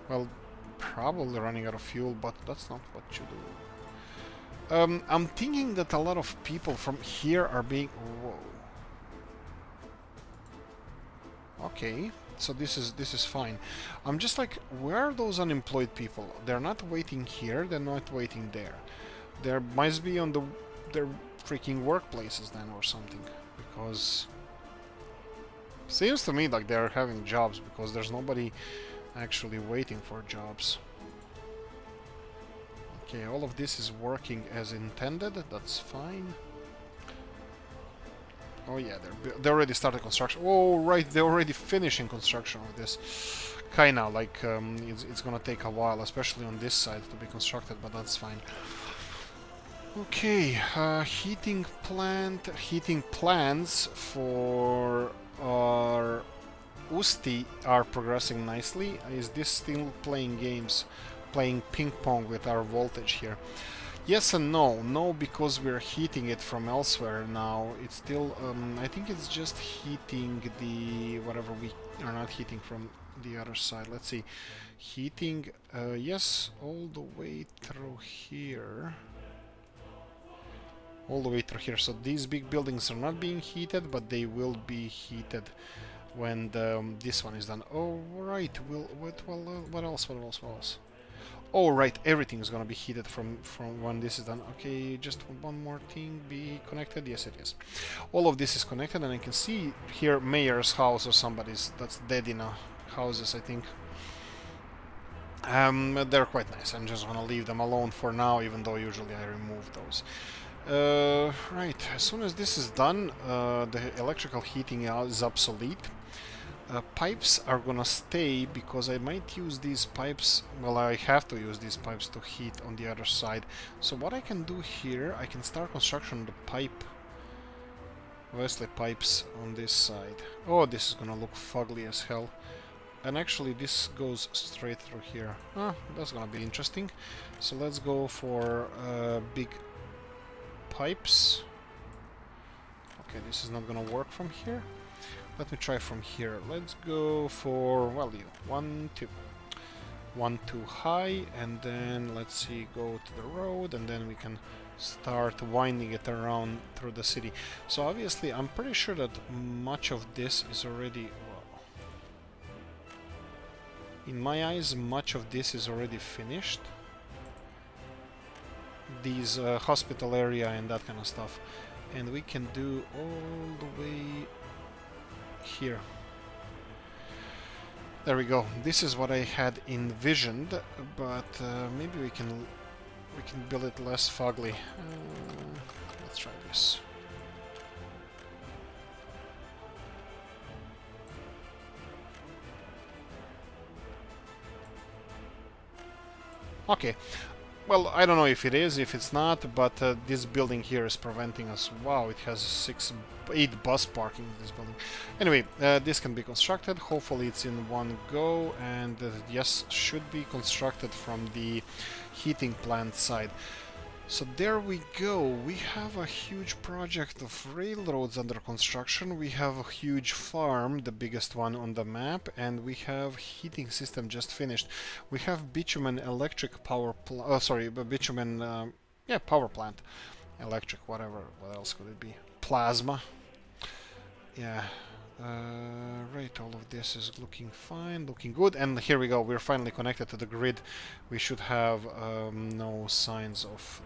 Well, probably running out of fuel, but that's not what you do. I'm thinking that a lot of people from here are being... Whoa. Okay, so this is fine. I'm just like, where are those unemployed people? They're not waiting here, they're not waiting there. They must be on their freaking workplaces then or something. Because... seems to me like they're having jobs because there's nobody actually waiting for jobs. Okay, all of this is working as intended, that's fine. Oh yeah, they already started construction. Oh right, they're already finishing construction of this. Kinda like it's gonna take a while, especially on this side to be constructed, but that's fine. Okay, heating plans for our Usti are progressing nicely. Is this still playing games, playing ping pong with our voltage here? Yes and no. No, because we're heating it from elsewhere now. It's still, I think it's just heating the whatever we are not heating from the other side. Let's see. Heating, yes, all the way through here. All the way through here. So these big buildings are not being heated, but they will be heated when this one is done. Oh, right. What else? Oh, right, everything is gonna be heated from when this is done. Okay, just one more thing, be connected. Yes, it is. All of this is connected, and I can see here mayor's house or somebody's that's dead in a houses, I think. They're quite nice. I'm just gonna leave them alone for now, even though usually I remove those. Right, as soon as this is done, the electrical heating is obsolete. Pipes are gonna stay because I might use these pipes. Well, I have to use these pipes to heat on the other side. So what I can do here, I can start construction of the pipe, Wesley pipes on this side. Oh, this is gonna look fugly as hell. And actually this goes straight through here. Ah, that's gonna be interesting. So let's go for big pipes. Okay, this is not gonna work from here. Let me try from here. Let's go for, well, 1, 2. 1 too high, and then let's see, go to the road, and then we can start winding it around through the city. So obviously, I'm pretty sure that much of this is already, well, in my eyes, much of this is already finished. These hospital area and that kind of stuff. And we can do all the way here. There we go. This is what I had envisioned, but maybe we can build it less fugly. Let's try this. Okay. Well, I don't know if it is, if it's not, but this building here is preventing us. Wow, it has 8 bus parking in this building. Anyway, this can be constructed. Hopefully it's in one go, and yes, should be constructed from the heating plant side. So there we go. We have a huge project of railroads under construction. We have a huge farm, the biggest one on the map, and we have heating system just finished. We have bitumen electric power bitumen yeah, power plant. Electric, whatever. What else could it be? Plasma. Yeah. Right, all of this is looking fine, looking good, and here we go. We're finally connected to the grid. We should have no signs of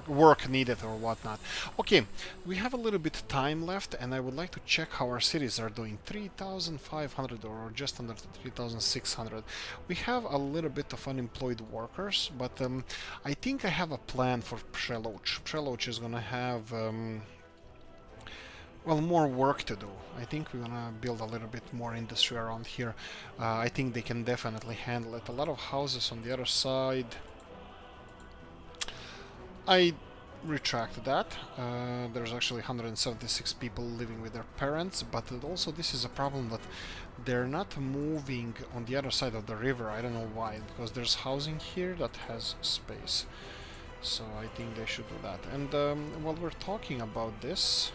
work needed or whatnot. Okay, we have a little bit time left, and I would like to check how our cities are doing. 3,500 or just under 3,600. We have a little bit of unemployed workers, but I think I have a plan for Przeloch. Przeloch is gonna have well, more work to do. I think we're gonna build a little bit more industry around here. I think they can definitely handle it. A lot of houses on the other side. I retract that. There's actually 176 people living with their parents, but also this is a problem that they're not moving on the other side of the river. I don't know why, because there's housing here that has space. So I think they should do that. And while we're talking about this,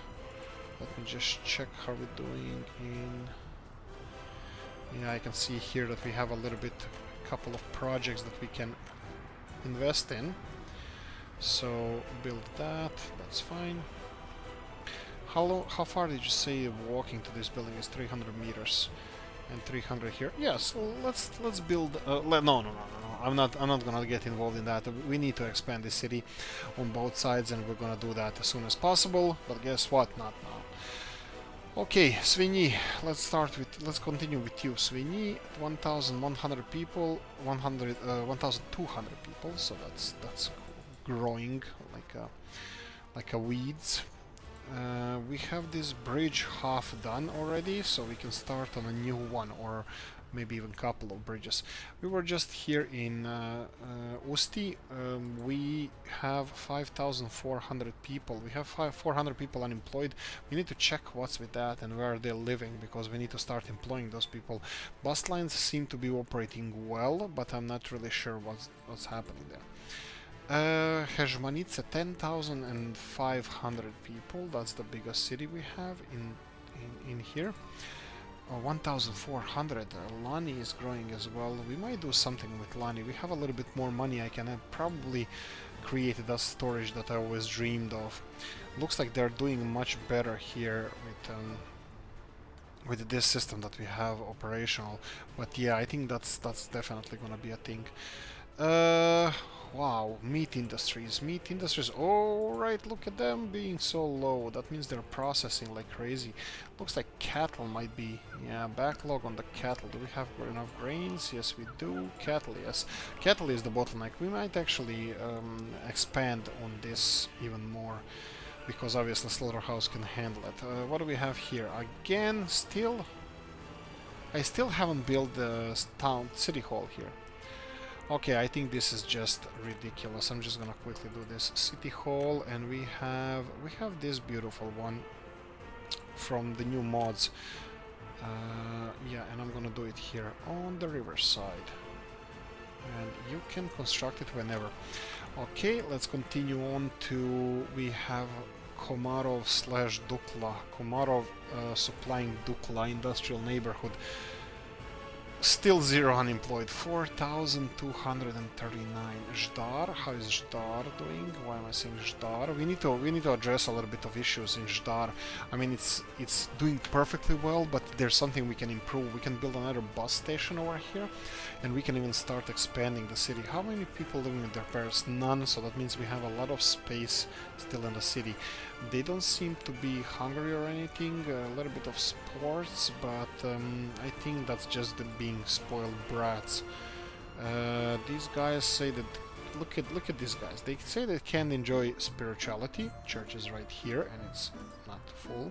let me just check how we're doing in... Yeah, I can see here that we have a little bit, couple of projects that we can invest in. So build that, that's fine. How far did you say walking to this building is? 300 meters and 300 here. Yes, let's build. No. I'm not gonna get involved in that. We need to expand the city on both sides, and we're gonna do that as soon as possible. But guess what? Not now. Okay, Ceanwu. Let's continue with you, Ceanwu. 1,100 people, 1,200 people. So that's growing like a weeds. We have this bridge half done already, so we can start on a new one, or maybe even a couple of bridges. We were just here in Usti. We have 5,400 people. We have 400 people unemployed. We need to check what's with that and where they're living, because we need to start employing those people. Bus lines seem to be operating well, but I'm not really sure what's happening there. Hejmanice, 10,500 people. That's the biggest city we have in here. 1,400. Lani is growing as well. We might do something with Lani. We have a little bit more money. I can probably create that storage that I always dreamed of. Looks like they're doing much better here with this system that we have operational. But yeah, I think that's definitely gonna be a thing. Wow, meat industries. Alright, look at them being so low. That means they're processing like crazy. Looks like cattle might be... Yeah, backlog on the cattle. Do we have enough grains? Yes, we do. Cattle, yes. Cattle is the bottleneck. We might actually expand on this even more, because obviously slaughterhouse can handle it. What do we have here? Again, I still haven't built the city hall here. Okay, I think this is just ridiculous. I'm just gonna quickly do this city hall, and we have this beautiful one from the new mods. Yeah, and I'm gonna do it here on the riverside, and you can construct it whenever. Okay, let's continue on to, we have Komarov / Dukla. Komarov supplying Dukla industrial neighborhood. Still 0 unemployed. 4,239. Zdar, how is Zdar doing? Why am I saying Zdar? We need to address a little bit of issues in Zdar. I mean, it's doing perfectly well, but there's something we can improve. We can build another bus station over here, and we can even start expanding the city. How many people living with their parents? None. So that means we have a lot of space still in the city. They don't seem to be hungry or anything. A little bit of ports, but I think that's just them being spoiled brats. These guys say that look at these guys. They say they can enjoy spirituality. Church is right here, and it's not full.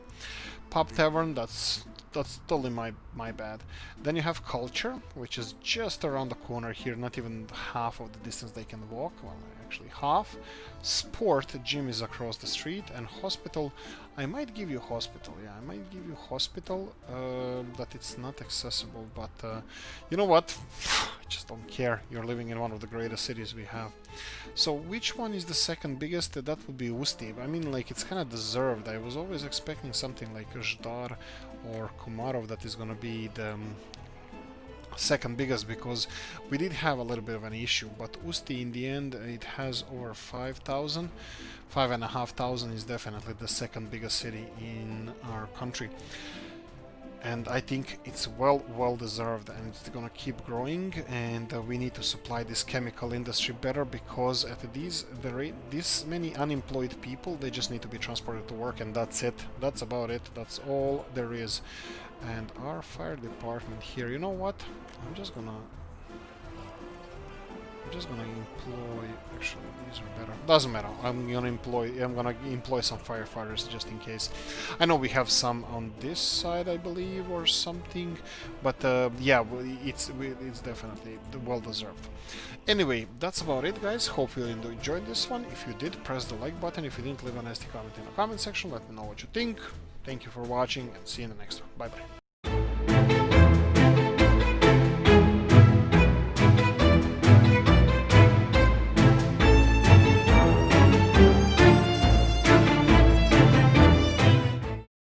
Pub tavern, that's totally my bad. Then you have culture, which is just around the corner here, not even half of the distance they can walk. Well, actually half. Sport gym is across the street, and hospital. I might give you hospital. Yeah, I might give you hospital. That it's not accessible, but you know what? I just don't care. You're living in one of the greatest cities we have. So which one is the second biggest? That would be Usti. I mean, like, it's kind of deserved. I was always expecting something like Zdar or Komarov that is gonna be the second biggest, because we did have a little bit of an issue, but Usti in the end it has over 5,000. 5,500 is definitely the second biggest city in our country, and I think it's well deserved, and it's gonna keep growing, and we need to supply this chemical industry better, because at this many unemployed people, they just need to be transported to work, and that's it. That's about it. That's all there is. And our fire department here, you know what? I'm just gonna employ. Actually, these are better. Doesn't matter. I'm gonna employ some firefighters just in case. I know we have some on this side, I believe, or something, but yeah, it's definitely well deserved. Anyway, that's about it, guys. Hope you enjoyed this one. If you did, press the like button. If you didn't, leave a nasty comment in the comment section. Let me know what you think. Thank you for watching, and see you in the next one. Bye bye.